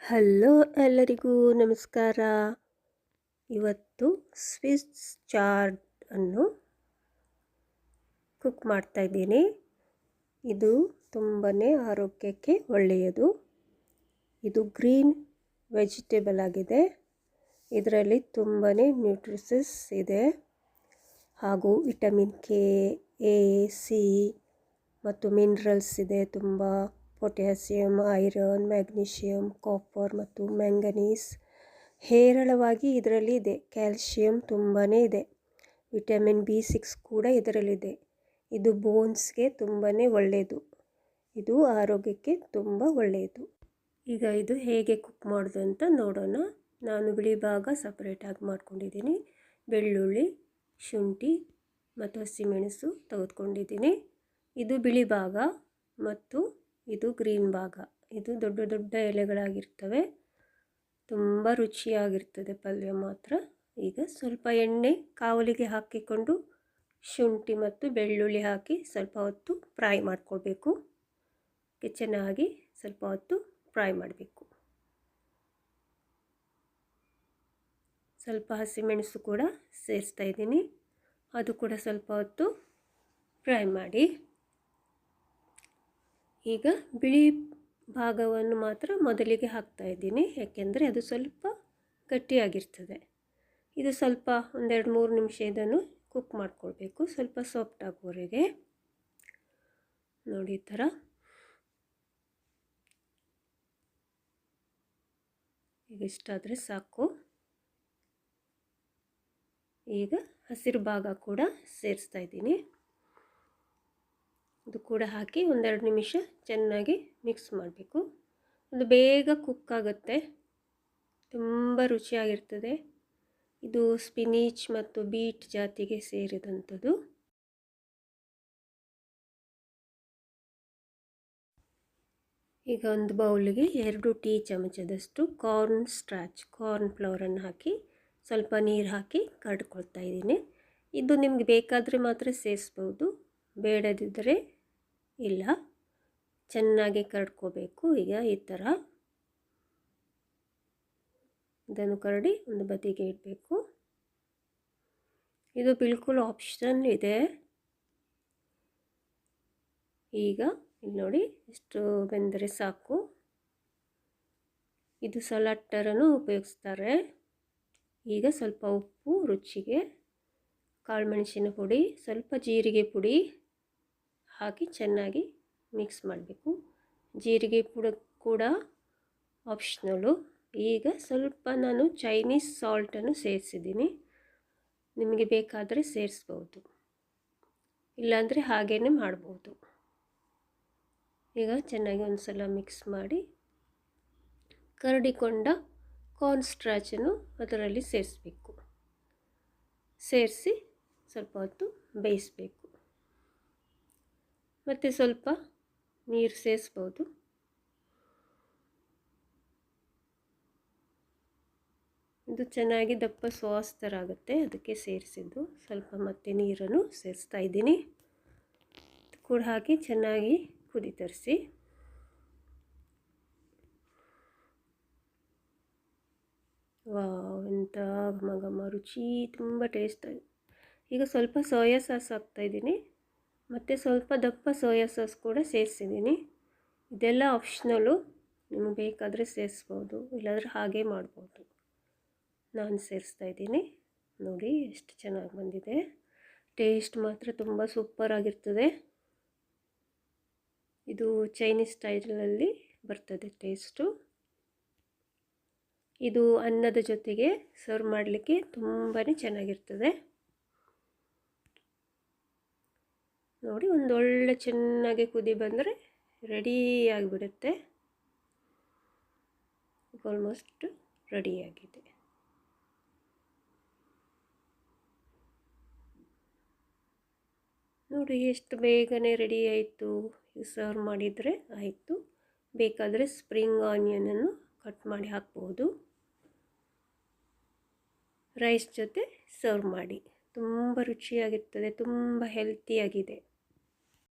Hello ಎಲ್ಲರಿಗೂ ನಮಸ್ಕಾರ. ಇವತ್ತು ಸ್ವಿಸ್ ಚಾರ್ಡ್ ಅನ್ನು ಕುಕ್ ಮಾಡ್ತಾ ಇದ್ದೀನಿ. ಇದು ತುಂಬಾ ಆರೋಗ್ಯಕ್ಕೆ ಒಳ್ಳೆಯದು. ಇದು ಗ್ರೀನ್ ವೆಜಿಟೇಬಲ್ ಆಗಿದೆ. ಇದರಲ್ಲಿ ತುಂಬಾ ನ್ಯೂಟ್ರಿಷನ್ಸ್ ಇದೆ ಹಾಗೂ ವಿಟಮಿನ್ ಕೆ, ಎ, ಸಿ ಮತ್ತು ಮಿನರಲ್ಸ್ ಇದೆ. ತುಂಬ ಪೊಟ್ಯಾಸಿಯಮ್, ಐರನ್, ಮ್ಯಾಗ್ನೀಷಿಯಮ್, ಕಾಪರ್ ಮತ್ತು ಮ್ಯಾಂಗನೀಸ್ ಹೇರಳವಾಗಿ ಇದರಲ್ಲಿ ಇದೆ. ಕ್ಯಾಲ್ಶಿಯಂ ತುಂಬಾ ಇದೆ. ವಿಟಮಿನ್ B6 ಕೂಡ ಇದರಲ್ಲಿದೆ. ಇದು ಬೋನ್ಸ್ಗೆ ತುಂಬಾ ಒಳ್ಳೆಯದು. ಇದು ಆರೋಗ್ಯಕ್ಕೆ ತುಂಬ ಒಳ್ಳೆಯದು. ಈಗ ಇದು ಹೇಗೆ ಕುಕ್ ಮಾಡೋದು ಅಂತ ನೋಡೋಣ. ನಾನು ಬಿಳಿ ಭಾಗ ಸಪ್ರೇಟಾಗಿ ಮಾಡ್ಕೊಂಡಿದ್ದೀನಿ. ಬೆಳ್ಳುಳ್ಳಿ, ಶುಂಠಿ ಮತ್ತು ಹಸಿಮೆಣಸು ತೆಗೆದುಕೊಂಡಿದ್ದೀನಿ. ಇದು ಬಿಳಿ ಭಾಗ ಮತ್ತು ಇದು ಗ್ರೀನ್ ಭಾಗ. ಇದು ದೊಡ್ಡ ದೊಡ್ಡ ಎಲೆಗಳಾಗಿರ್ತವೆ. ತುಂಬ ರುಚಿಯಾಗಿರ್ತದೆ ಪಲ್ಯ ಮಾತ್ರ. ಈಗ ಸ್ವಲ್ಪ ಎಣ್ಣೆ ಕಾವಲಿಗೆ ಹಾಕಿಕೊಂಡು ಶುಂಠಿ ಮತ್ತು ಬೆಳ್ಳುಳ್ಳಿ ಹಾಕಿ ಸ್ವಲ್ಪ ಹೊತ್ತು ಫ್ರೈ ಮಾಡ್ಕೊಳ್ಬೇಕು. ಚೆನ್ನಾಗಿ ಸ್ವಲ್ಪ ಹೊತ್ತು ಫ್ರೈ ಮಾಡಬೇಕು. ಸ್ವಲ್ಪ ಹಸಿಮೆಣಸು ಕೂಡ ಸೇರಿಸ್ತಾ ಇದ್ದೀನಿ. ಅದು ಕೂಡ ಸ್ವಲ್ಪ ಹೊತ್ತು ಫ್ರೈ ಮಾಡಿ. ಈಗ ಬಿಳಿ ಭಾಗವನ್ನು ಮಾತ್ರ ಮೊದಲಿಗೆ ಹಾಕ್ತಾ ಇದ್ದೀನಿ, ಯಾಕೆಂದರೆ ಅದು ಸ್ವಲ್ಪ ಗಟ್ಟಿಯಾಗಿರ್ತದೆ. ಇದು ಸ್ವಲ್ಪ 1-2-3 ನಿಮಿಷ ಇದನ್ನು ಕುಕ್ ಮಾಡ್ಕೊಳ್ಬೇಕು, ಸ್ವಲ್ಪ ಸಾಫ್ಟ್ ಆಗುವವರೆಗೆ. ನೋಡಿ ಈ ಥರ. ಈಗ ಇಷ್ಟಾದರೆ ಸಾಕು. ಈಗ ಹಸಿರು ಭಾಗ ಕೂಡ ಸೇರಿಸ್ತಾ ಇದ್ದೀನಿ. ಇದು ಕೂಡ ಹಾಕಿ 1-2 ನಿಮಿಷ ಚೆನ್ನಾಗಿ ಮಿಕ್ಸ್ ಮಾಡಬೇಕು. ಅದು ಬೇಗ ಕುಕ್ ಆಗುತ್ತೆ, ತುಂಬ ರುಚಿಯಾಗಿರ್ತದೆ. ಇದು ಸ್ಪಿನೀಚ್ ಮತ್ತು ಬೀಟ್ ಜಾತಿಗೆ ಸೇರಿದಂಥದ್ದು. ಈಗ ಒಂದು ಬೌಲಿಗೆ 2 ಟೀ ಚಮಚದಷ್ಟು ಕಾರ್ನ್ ಫ್ಲವರನ್ನು ಹಾಕಿ ಸ್ವಲ್ಪ ನೀರು ಹಾಕಿ ಕಡ್ಕೊಳ್ತಾ ಇದ್ದೀನಿ. ಇದು ನಿಮಗೆ ಬೇಕಾದರೆ ಮಾತ್ರ ಸೇರಿಸ್ಬೋದು, ಬೇಡದಿದ್ದರೆ ಇಲ್ಲ. ಚೆನ್ನಾಗಿ ಕರ್ಡ್ಕೋಬೇಕು. ಈಗ ಈ ಥರ ಇದನ್ನು ಕರಡಿ ಒಂದು ಬದಿಗೆ ಇಡಬೇಕು. ಇದು ಬಿಲ್ಕುಲ್ ಆಪ್ಷನ್ ಇದೆ. ಈಗ ಇಲ್ಲಿ ನೋಡಿ ಎಷ್ಟು ಬೆಂದರೆ ಸಾಕು. ಇದು ಸಲಾಟರನ್ನು ಉಪಯೋಗಿಸ್ತಾರೆ. ಈಗ ಸ್ವಲ್ಪ ಉಪ್ಪು ರುಚಿಗೆ, ಕಾಳುಮೆಣಸಿನ ಪುಡಿ, ಸ್ವಲ್ಪ ಜೀರಿಗೆ ಪುಡಿ ಹಾಕಿ ಚೆನ್ನಾಗಿ ಮಿಕ್ಸ್ ಮಾಡಬೇಕು. ಜೀರಿಗೆ ಪುಡಿ ಕೂಡ ಆಪ್ಷನಲು. ಈಗ ಸ್ವಲ್ಪ ನಾನು ಚೈನೀಸ್ ಸಾಲ್ಟನ್ನು ಸೇರಿಸಿದ್ದೀನಿ. ನಿಮಗೆ ಬೇಕಾದರೆ ಸೇರಿಸ್ಬೋದು, ಇಲ್ಲಾಂದರೆ ಹಾಗೇ ಮಾಡ್ಬೋದು. ಈಗ ಚೆನ್ನಾಗಿ ಒಂದು ಸಲ ಮಿಕ್ಸ್ ಮಾಡಿ ಕರಡಿಕೊಂಡ ಕಾರ್ನ್ ಸ್ಟಾರ್ಚನ್ನು ಅದರಲ್ಲಿ ಸೇರಿಸಬೇಕು. ಸೇರಿಸಿ ಸ್ವಲ್ಪ ಹೊತ್ತು ಬೇಯಿಸಬೇಕು. ಮತ್ತು ಸ್ವಲ್ಪ ನೀರು ಸೇರಿಸ್ಬೋದು. ಇದು ಚೆನ್ನಾಗಿ ದಪ್ಪ ಸಾಸ್ ಥರ ಆಗುತ್ತೆ, ಅದಕ್ಕೆ ಸೇರಿಸಿದ್ದು. ಸ್ವಲ್ಪ ಮತ್ತೆ ನೀರನ್ನು ಸೇರಿಸ್ತಾ ಇದ್ದೀನಿ. ಕೂಡ ಹಾಕಿ ಚೆನ್ನಾಗಿ ಕುದಿ ತರಿಸಿ. ವಾವ್, ಎಂಥ ಘಮ ಘಮ ರುಚಿ, ತುಂಬ ಟೇಸ್ಟ್. ಈಗ ಸ್ವಲ್ಪ ಸೋಯಾ ಸಾಸ್ ಹಾಕ್ತಾಯಿದ್ದೀನಿ. ಮತ್ತು ಸ್ವಲ್ಪ ದಪ್ಪ ಸೋಯಾ ಸಾಸ್ ಕೂಡ ಸೇರಿಸಿದ್ದೀನಿ. ಇದೆಲ್ಲ ಆಪ್ಷನಲ್ಲು, ನಿಮಗೆ ಬೇಕಾದರೆ ಸೇರಿಸ್ಬೋದು, ಇಲ್ಲಾಂದರೆ ಹಾಗೆ ಮಾಡ್ಬೋದು. ನಾನು ಸೇರಿಸ್ತಾ ಇದ್ದೀನಿ. ನೋಡಿ ಎಷ್ಟು ಚೆನ್ನಾಗಿ ಬಂದಿದೆ. ಟೇಸ್ಟ್ ಮಾತ್ರ ತುಂಬ ಸೂಪರಾಗಿರ್ತದೆ. ಇದು ಚೈನೀಸ್ ಸ್ಟೈಲಲ್ಲಿ ಬರ್ತದೆ ಟೇಸ್ಟು. ಇದು ಅನ್ನದ ಜೊತೆಗೆ ಸರ್ವ್ ಮಾಡಲಿಕ್ಕೆ ತುಂಬಾ ಚೆನ್ನಾಗಿರ್ತದೆ. ನೋಡಿ, ಒಂದು ಒಳ್ಳೆ ಚೆನ್ನಾಗಿ ಕುದಿ ಬಂದರೆ ರೆಡಿ ಆಗಿಬಿಡುತ್ತೆ. ಆಲ್ಮೋಸ್ಟ್ ರೆಡಿಯಾಗಿದೆ. ನೋಡಿ ಎಷ್ಟು ಬೇಗನೆ ರೆಡಿ ಆಯಿತು. ಸರ್ವ್ ಮಾಡಿದರೆ ಆಯಿತು. ಬೇಕಾದರೆ ಸ್ಪ್ರಿಂಗ್ ಆನಿಯನನ್ನು ಕಟ್ ಮಾಡಿ ಹಾಕ್ಬೋದು. ರೈಸ್ ಜೊತೆ ಸರ್ವ್ ಮಾಡಿ. ತುಂಬ ರುಚಿಯಾಗಿರ್ತದೆ, ತುಂಬ ಹೆಲ್ತಿಯಾಗಿದೆ.